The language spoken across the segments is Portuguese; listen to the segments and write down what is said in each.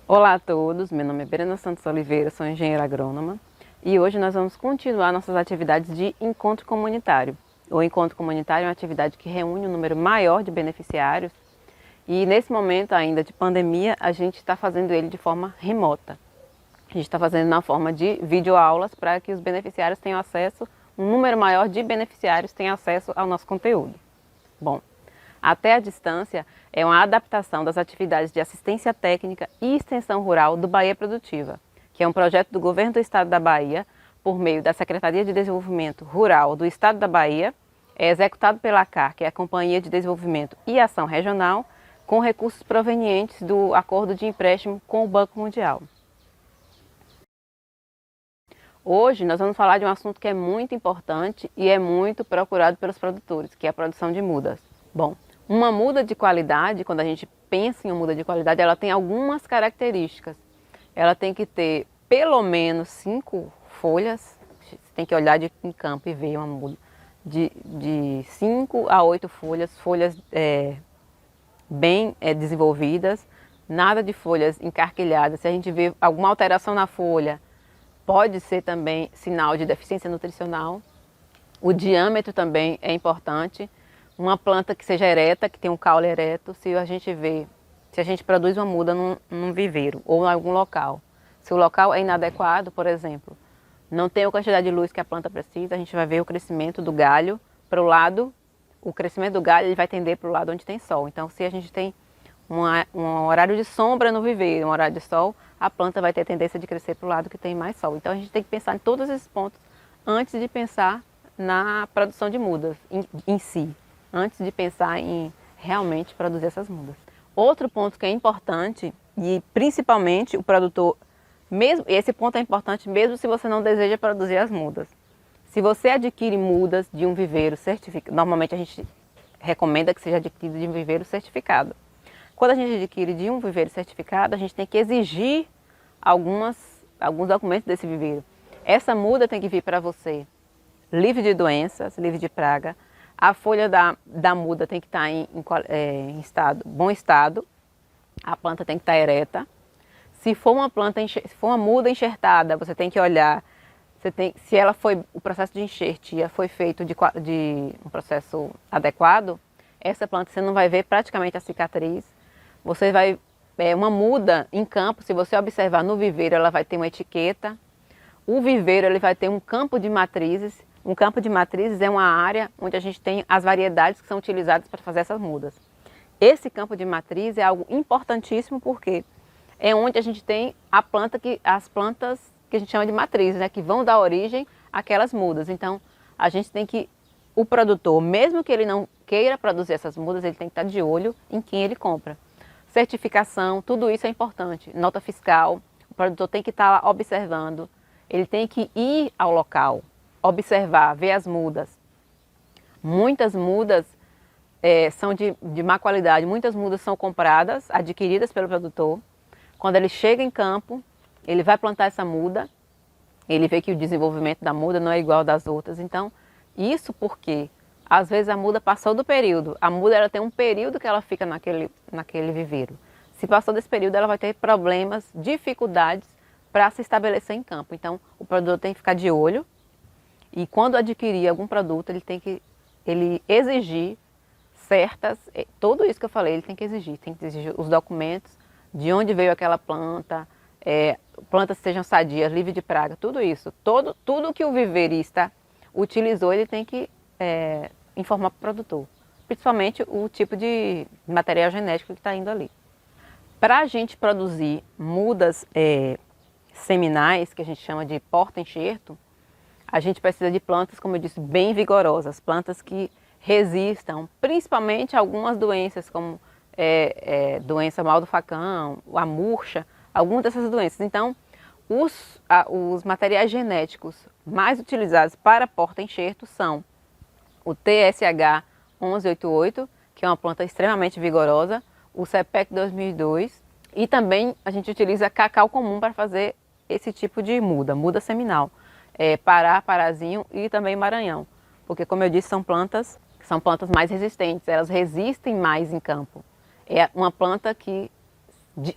Olá a todos, meu nome é Brena Santos Oliveira, sou engenheira agrônoma e hoje nós vamos continuar nossas atividades de encontro comunitário. O encontro comunitário é uma atividade que reúne um número maior de beneficiários e nesse momento ainda de pandemia a gente está fazendo ele de forma remota. A gente está fazendo na forma de videoaulas para que os beneficiários tenham acesso, um número maior de beneficiários tenham acesso ao nosso conteúdo. Bom, até a distância é uma adaptação das atividades de assistência técnica e extensão rural do Bahia Produtiva, que é um projeto do Governo do Estado da Bahia, por meio da Secretaria de Desenvolvimento Rural do Estado da Bahia, é executado pela ACAR, que é a Companhia de Desenvolvimento e Ação Regional, com recursos provenientes do acordo de empréstimo com o Banco Mundial. Hoje nós vamos falar de um assunto que é muito importante e é muito procurado pelos produtores, que é a produção de mudas. Bom, uma muda de qualidade, quando a gente pensa em uma muda de qualidade, ela tem algumas características. Ela tem que ter pelo menos 5 folhas, você tem que olhar em campo e ver uma muda de 5 a 8 folhas, bem desenvolvidas, nada de folhas encarquilhadas. Se a gente vê alguma alteração na folha, pode ser também sinal de deficiência nutricional. O diâmetro também é importante. Uma planta que seja ereta, que tenha um caule ereto, se a gente produz uma muda num viveiro ou em algum local. Se o local é inadequado, por exemplo, não tem a quantidade de luz que a planta precisa, a gente vai ver o crescimento do galho para o lado, o crescimento do galho ele vai tender para o lado onde tem sol. Então, se a gente tem um horário de sombra no viveiro, um horário de sol, a planta vai ter tendência de crescer para o lado que tem mais sol. Então a gente tem que pensar em todos esses pontos antes de pensar na produção de mudas em si, antes de pensar em realmente produzir essas mudas. Outro ponto que é importante, e principalmente o produtor, esse ponto é importante mesmo se você não deseja produzir as mudas. Se você adquire mudas de um viveiro certificado, normalmente a gente recomenda que seja adquirido de um viveiro certificado. Quando a gente adquire de um viveiro certificado, a gente tem que exigir alguns documentos desse viveiro. Essa muda tem que vir para você livre de doenças, livre de praga. A folha da muda tem que estar em bom estado. A planta tem que estar ereta. Se for uma muda enxertada, você tem que olhar se o processo de enxertia foi feito de um processo adequado. Essa planta você não vai ver praticamente a cicatriz. Você vai, uma muda em campo, se você observar no viveiro, ela vai ter uma etiqueta. O viveiro ele vai ter um campo de matrizes. Um campo de matrizes é uma área onde a gente tem as variedades que são utilizadas para fazer essas mudas. Esse campo de matriz é algo importantíssimo porque é onde a gente tem as plantas que a gente chama de matrizes, né, que vão dar origem àquelas mudas. Então, o produtor, mesmo que ele não queira produzir essas mudas, ele tem que estar de olho em quem ele compra. Certificação, tudo isso é importante. Nota fiscal, o produtor tem que estar lá observando, ele tem que ir ao local, observar, ver as mudas. Muitas mudas são de má qualidade, muitas mudas são compradas, adquiridas pelo produtor. Quando ele chega em campo, ele vai plantar essa muda, ele vê que o desenvolvimento da muda não é igual ao das outras. Então, isso porque às vezes a muda passou do período. A muda ela tem um período que ela fica naquele viveiro. Se passou desse período, ela vai ter problemas, dificuldades para se estabelecer em campo. Então, o produtor tem que ficar de olho e quando adquirir algum produto, ele tem que exigir tudo isso que eu falei, ele tem que exigir os documentos, de onde veio aquela planta, plantas sejam sadias, livres de praga, tudo isso. Tudo que o viveirista utilizou, ele tem que informar para o produtor, principalmente o tipo de material genético que está indo ali. Para a gente produzir mudas seminais, que a gente chama de porta-enxerto, a gente precisa de plantas, como eu disse, bem vigorosas, plantas que resistam, principalmente a algumas doenças, como doença mal do facão, a murcha, algumas dessas doenças. Então, os materiais genéticos mais utilizados para porta-enxerto são o TSH 1188, que é uma planta extremamente vigorosa, o CPEC 2002 e também a gente utiliza cacau comum para fazer esse tipo de muda seminal, Pará, Parazinho e também Maranhão, porque como eu disse são plantas mais resistentes, elas resistem mais em campo. É uma planta que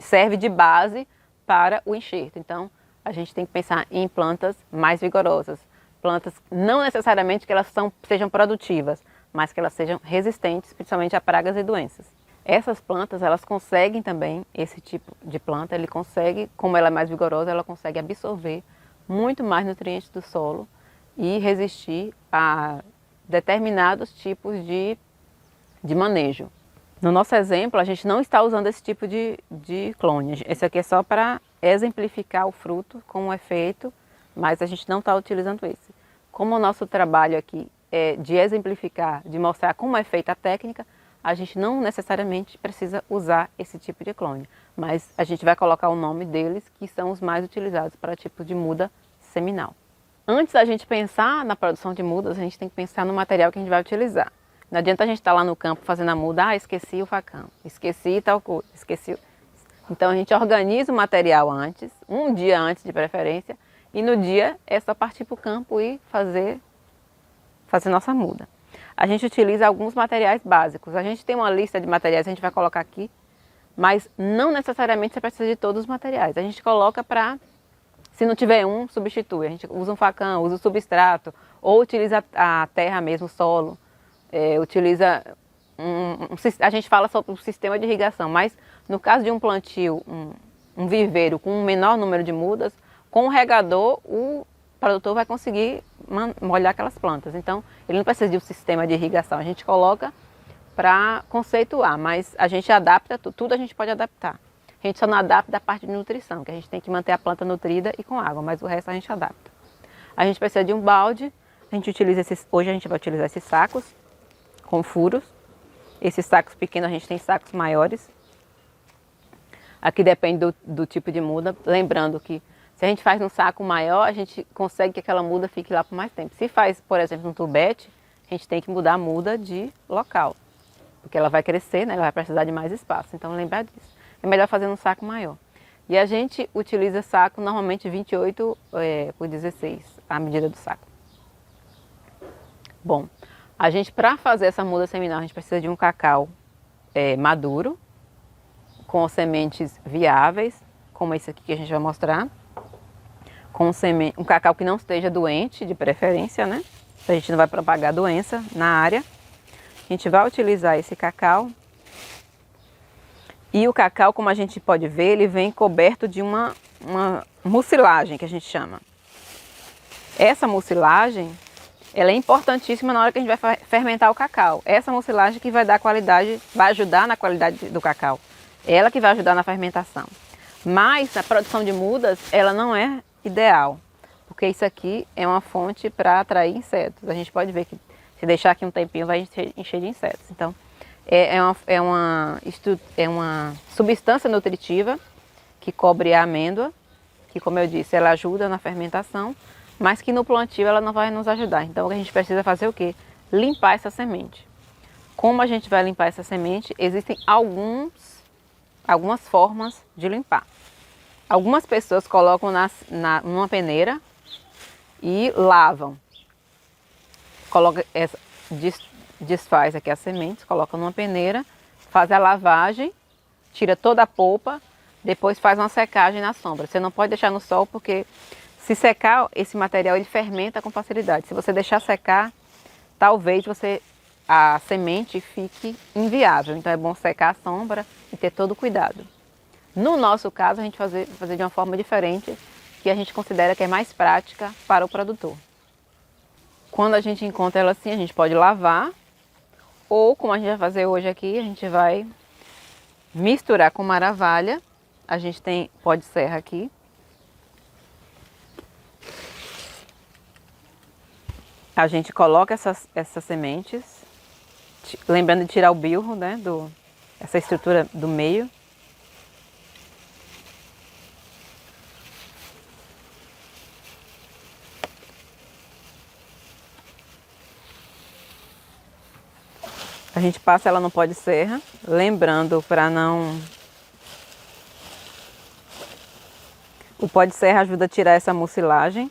serve de base para o enxerto. Então, a gente tem que pensar em plantas mais vigorosas. Plantas não necessariamente que elas sejam produtivas, mas que elas sejam resistentes, principalmente a pragas e doenças. Essas plantas, elas conseguem também, esse tipo de planta, ele consegue, como ela é mais vigorosa, ela consegue absorver muito mais nutrientes do solo e resistir a determinados tipos de manejo. No nosso exemplo, a gente não está usando esse tipo de clone. Esse aqui é só para exemplificar o fruto com o efeito, mas a gente não está utilizando esse. Como o nosso trabalho aqui é de exemplificar, de mostrar como é feita a técnica, a gente não necessariamente precisa usar esse tipo de clone, mas a gente vai colocar o nome deles, que são os mais utilizados para tipo de muda seminal. Antes da gente pensar na produção de mudas, a gente tem que pensar no material que a gente vai utilizar. Não adianta a gente estar lá no campo fazendo a muda, esqueci o facão, esqueci tal coisa, esqueci. Então a gente organiza o material antes, um dia antes de preferência, e no dia é só partir para o campo e fazer nossa muda. A gente utiliza alguns materiais básicos. A gente tem uma lista de materiais, a gente vai colocar aqui, mas não necessariamente você precisa de todos os materiais. A gente coloca para, se não tiver um, substitui. A gente usa um facão, usa o substrato, ou utiliza a terra mesmo, o solo. Utiliza, a gente fala sobre o sistema de irrigação, mas no caso de um plantio, um viveiro com um menor número de mudas, com o regador, o produtor vai conseguir molhar aquelas plantas. Então, ele não precisa de um sistema de irrigação. A gente coloca para conceituar, mas a gente adapta, tudo a gente pode adaptar. A gente só não adapta a parte de nutrição, que a gente tem que manter a planta nutrida e com água, mas o resto a gente adapta. A gente precisa de um balde, hoje a gente vai utilizar esses sacos com furos. Esses sacos pequenos, a gente tem sacos maiores. Aqui depende do tipo de muda, lembrando que se a gente faz um saco maior, a gente consegue que aquela muda fique lá por mais tempo. Se faz, por exemplo, um tubete, a gente tem que mudar a muda de local, porque ela vai crescer, né? Ela vai precisar de mais espaço. Então, lembrar disso. É melhor fazer um saco maior. E a gente utiliza saco normalmente 28 por 16, a medida do saco. Bom, a gente, para fazer essa muda seminal, a gente precisa de um cacau maduro, com sementes viáveis, como esse aqui que a gente vai mostrar. Com um cacau que não esteja doente, de preferência, né? A gente não vai propagar doença na área. A gente vai utilizar esse cacau. E o cacau, como a gente pode ver, ele vem coberto de uma mucilagem, que a gente chama. Essa mucilagem, ela é importantíssima na hora que a gente vai fermentar o cacau. Essa mucilagem que vai dar qualidade, vai ajudar na qualidade do cacau. Ela que vai ajudar na fermentação. Mas a produção de mudas, ela não é ideal, porque isso aqui é uma fonte para atrair insetos. A gente pode ver que se deixar aqui um tempinho vai encher de insetos. Então, é uma substância nutritiva que cobre a amêndoa, que, como eu disse, ela ajuda na fermentação, mas que no plantio ela não vai nos ajudar. Então, a gente precisa fazer o quê? Limpar essa semente. Como a gente vai limpar essa semente? Existem algumas formas de limpar. Algumas pessoas colocam numa peneira e lavam. Desfaz aqui as sementes, coloca numa peneira, faz a lavagem, tira toda a polpa, depois faz uma secagem na sombra. Você não pode deixar no sol porque se secar esse material ele fermenta com facilidade. Se você deixar secar, talvez a semente fique inviável. Então é bom secar a sombra e ter todo o cuidado. No nosso caso, a gente fazer de uma forma diferente, que a gente considera que é mais prática para o produtor. Quando a gente encontra ela assim, a gente pode lavar, ou como a gente vai fazer hoje aqui, a gente vai misturar com maravalha. A gente tem pó de serra aqui. A gente coloca essas sementes, lembrando de tirar o bilro, né, essa estrutura do meio. A gente passa ela no pó de serra, lembrando para não... O pó de serra ajuda a tirar essa mucilagem.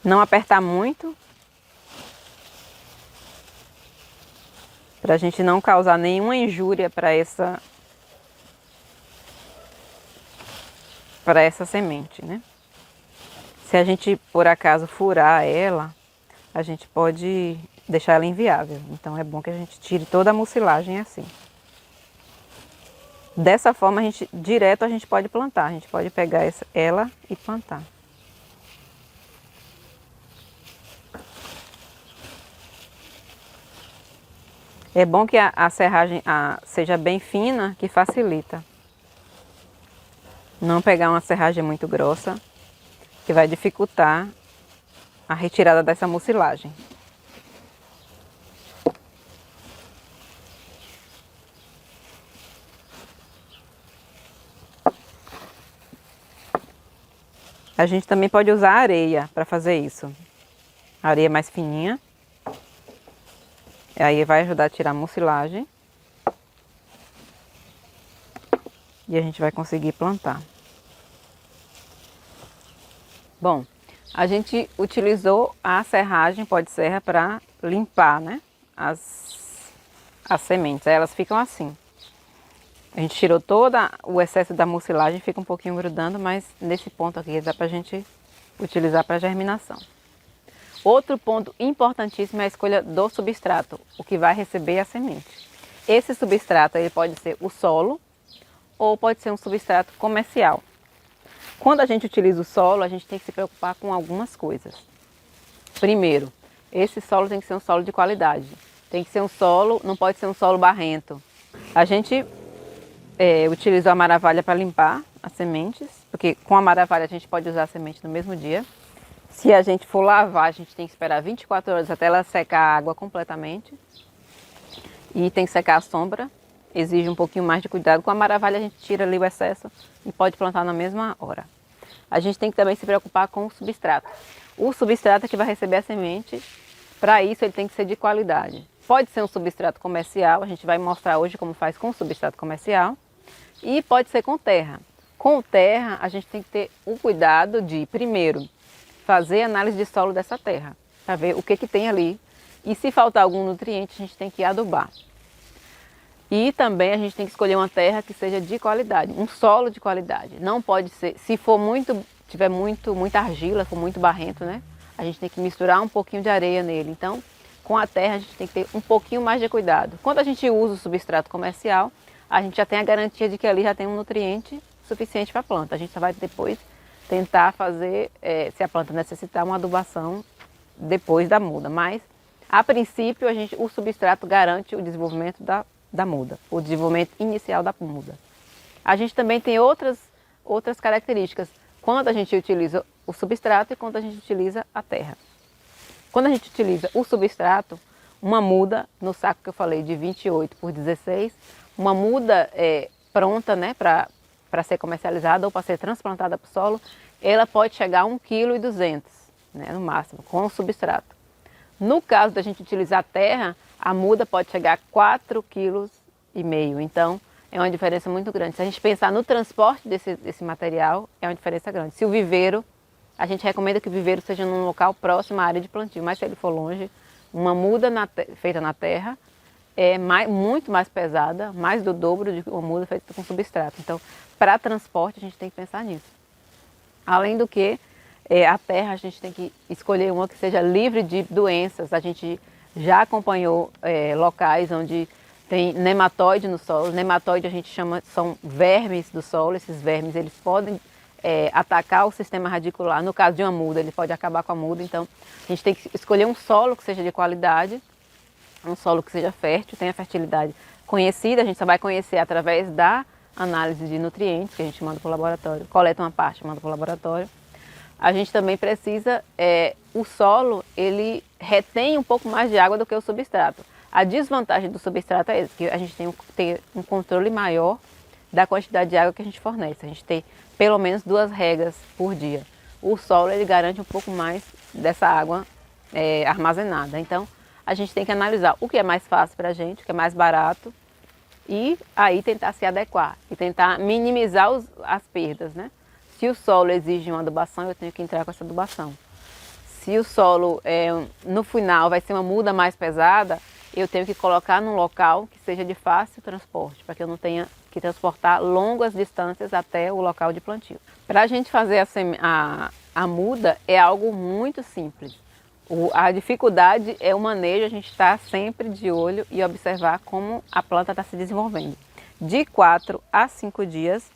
Não apertar muito. para a gente não causar nenhuma injúria para essa semente, né? Se a gente, por acaso, furar ela, a gente pode deixar ela inviável. Então é bom que a gente tire toda a mucilagem assim. Dessa forma, direto a gente pode plantar. A gente pode pegar ela e plantar. É bom que a serragem seja bem fina, que facilita. Não pegar uma serragem muito grossa, que vai dificultar a retirada dessa mucilagem. A gente também pode usar areia para fazer isso. Areia mais fininha. Aí vai ajudar a tirar a mucilagem. E a gente vai conseguir plantar. Bom, a gente utilizou a serragem pó de serra para limpar, né, as sementes. Aí elas ficam assim. A gente tirou todo o excesso da mucilagem, fica um pouquinho grudando, mas nesse ponto aqui dá para a gente utilizar para germinação. Outro ponto importantíssimo é a escolha do substrato, o que vai receber a semente. Esse substrato ele pode ser o solo ou pode ser um substrato comercial. Quando a gente utiliza o solo, a gente tem que se preocupar com algumas coisas. Primeiro, esse solo tem que ser um solo de qualidade. Tem que ser um solo, não pode ser um solo barrento. A gente utilizou a maravalha para limpar as sementes, porque com a maravalha a gente pode usar a semente no mesmo dia. Se a gente for lavar, a gente tem que esperar 24 horas até ela secar a água completamente. E tem que secar a sombra, exige um pouquinho mais de cuidado. Com a maravalha a gente tira ali o excesso e pode plantar na mesma hora. A gente tem que também se preocupar com o substrato. O substrato é que vai receber a semente, para isso ele tem que ser de qualidade. Pode ser um substrato comercial, a gente vai mostrar hoje como faz com o substrato comercial. E pode ser com terra. Com terra a gente tem que ter o cuidado de, primeiro, fazer análise de solo dessa terra, para ver o que tem ali. E se faltar algum nutriente, a gente tem que adubar. E também a gente tem que escolher uma terra que seja de qualidade, um solo de qualidade. Não pode ser, se for tiver muita argila, for muito barrento, né? A gente tem que misturar um pouquinho de areia nele. Então, com a terra a gente tem que ter um pouquinho mais de cuidado. Quando a gente usa o substrato comercial, a gente já tem a garantia de que ali já tem um nutriente suficiente para a planta. A gente só vai depois tentar fazer, se a planta necessitar, uma adubação depois da muda. Mas, a princípio, o substrato garante o desenvolvimento da muda, o desenvolvimento inicial da muda. A gente também tem outras características quando a gente utiliza o substrato e quando a gente utiliza a terra. Quando a gente utiliza o substrato, uma muda no saco que eu falei de 28 por 16, uma muda pronta, né, para ser comercializada ou para ser transplantada para o solo, ela pode chegar a 1,2 kg, né, no máximo, com o substrato. No caso da gente utilizar a terra, a muda pode chegar a 4,5 kg. Então, é uma diferença muito grande. Se a gente pensar no transporte desse material, é uma diferença grande. Se o viveiro, a gente recomenda que o viveiro seja num local próximo à área de plantio, mas se ele for longe, uma muda feita na terra é muito mais pesada, mais do dobro de uma muda feita com substrato. Então, para transporte, a gente tem que pensar nisso. Além do que, a terra, a gente tem que escolher uma que seja livre de doenças. A gente já acompanhou locais onde tem nematóide no solo. Nematóide a gente chama, são vermes do solo. Esses vermes, eles podem atacar o sistema radicular. No caso de uma muda, ele pode acabar com a muda. Então, a gente tem que escolher um solo que seja de qualidade, um solo que seja fértil, tenha fertilidade conhecida. A gente só vai conhecer através da análise de nutrientes, que a gente manda para o laboratório, coleta uma parte, manda para o laboratório. A gente também precisa, o solo, ele retém um pouco mais de água do que o substrato. A desvantagem do substrato é esse, que a gente tem que ter um controle maior da quantidade de água que a gente fornece. A gente tem pelo menos 2 regas por dia. O solo, ele garante um pouco mais dessa água armazenada. Então, a gente tem que analisar o que é mais fácil para a gente, o que é mais barato, e aí tentar se adequar e tentar minimizar as perdas, né? Se o solo exige uma adubação, eu tenho que entrar com essa adubação. Se o solo, no final, vai ser uma muda mais pesada, eu tenho que colocar num local que seja de fácil transporte, para que eu não tenha que transportar longas distâncias até o local de plantio. Para a gente fazer a muda é algo muito simples. A dificuldade é o manejo, a gente está sempre de olho e observar como a planta está se desenvolvendo. De 4 a 5 dias,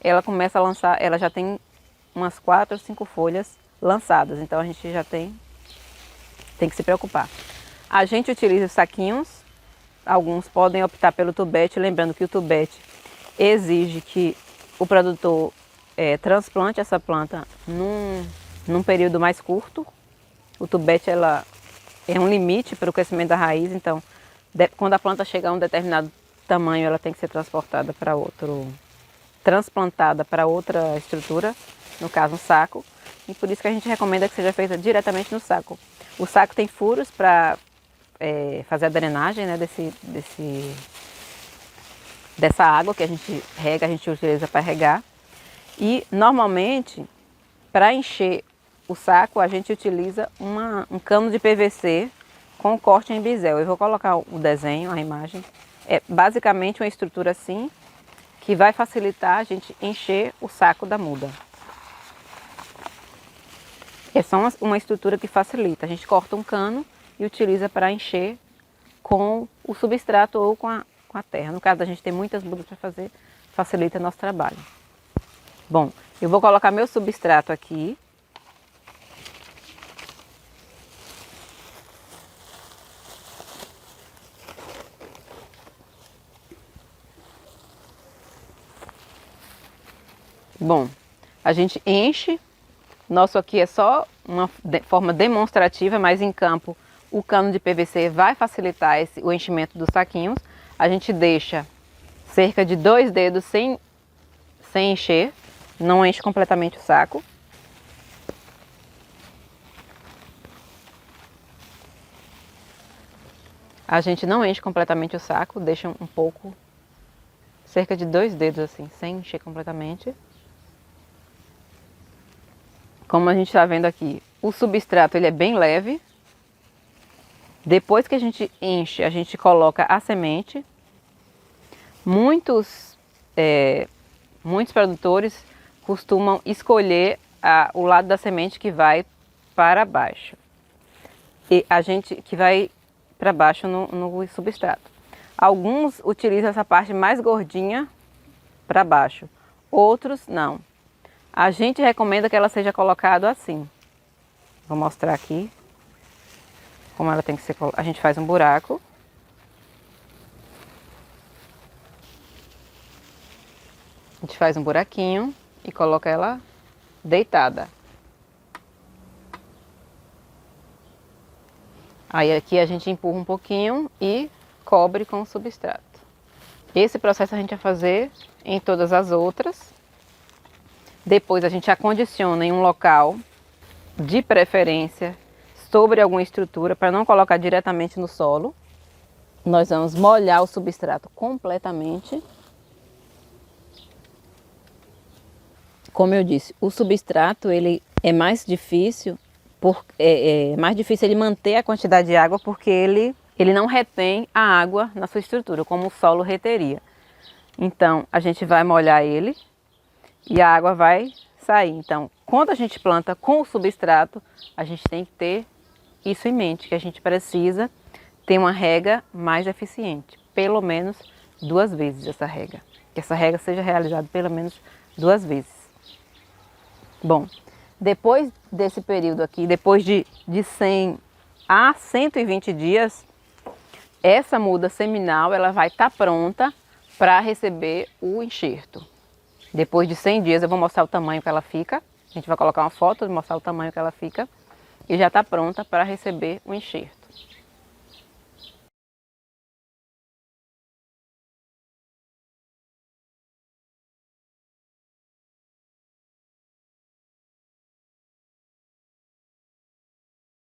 ela começa a lançar, ela já tem umas 4 ou 5 folhas lançadas, então a gente já tem que se preocupar. A gente utiliza os saquinhos, alguns podem optar pelo tubete, lembrando que o tubete exige que o produtor transplante essa planta num período mais curto. O tubete ela é um limite para o crescimento da raiz, então quando a planta chega a um determinado tamanho, ela tem que ser transportada para transplantada para outra estrutura, no caso um saco, e por isso que a gente recomenda que seja feita diretamente no saco. O saco tem furos para fazer a drenagem, né, dessa água que a gente rega, a gente utiliza para regar. E normalmente, para encher o saco, a gente utiliza um cano de PVC com corte em bisel. Eu vou colocar o desenho, a imagem. É basicamente uma estrutura assim, que vai facilitar a gente encher o saco da muda. É só uma estrutura que facilita. A gente corta um cano e utiliza para encher com o substrato ou com a terra. No caso, a gente tem muitas mudas para fazer, facilita nosso trabalho. Bom, eu vou colocar meu substrato aqui. Bom, a gente enche, nosso aqui é só uma forma demonstrativa, mas em campo o cano de PVC vai facilitar o enchimento dos saquinhos. A gente deixa cerca de 2 dedos sem encher, não enche completamente o saco. A gente não enche completamente o saco, deixa um pouco, cerca de 2 dedos assim, sem encher completamente. Como a gente está vendo aqui, o substrato ele é bem leve. Depois que a gente enche, a gente coloca a semente. Muitos produtores costumam escolher o lado da semente que vai para baixo. E a gente que vai para baixo no substrato. Alguns utilizam essa parte mais gordinha para baixo, outros não. A gente recomenda que ela seja colocada assim. Vou mostrar aqui como ela tem que ser. A gente faz um buraco. A gente faz um buraquinho e coloca ela deitada. Aí aqui a gente empurra um pouquinho e cobre com o substrato. Esse processo a gente vai fazer em todas as outras. Depois a gente acondiciona em um local, de preferência, sobre alguma estrutura, para não colocar diretamente no solo. Nós vamos molhar o substrato completamente. Como eu disse, o substrato ele é mais difícil, mais difícil ele manter a quantidade de água porque ele não retém a água na sua estrutura, como o solo reteria. Então, a gente vai molhar ele e a água vai sair. Então, quando a gente planta com o substrato, a gente tem que ter isso em mente, que a gente precisa ter uma rega mais eficiente, pelo menos 2 vezes essa rega. Que essa rega seja realizada pelo menos 2 vezes. Bom, depois desse período aqui, depois de 100 a 120 dias, essa muda seminal ela vai estar pronta para receber o enxerto. Depois de 100 dias eu vou mostrar o tamanho que ela fica. A gente vai colocar uma foto e mostrar o tamanho que ela fica. E já está pronta para receber o enxerto.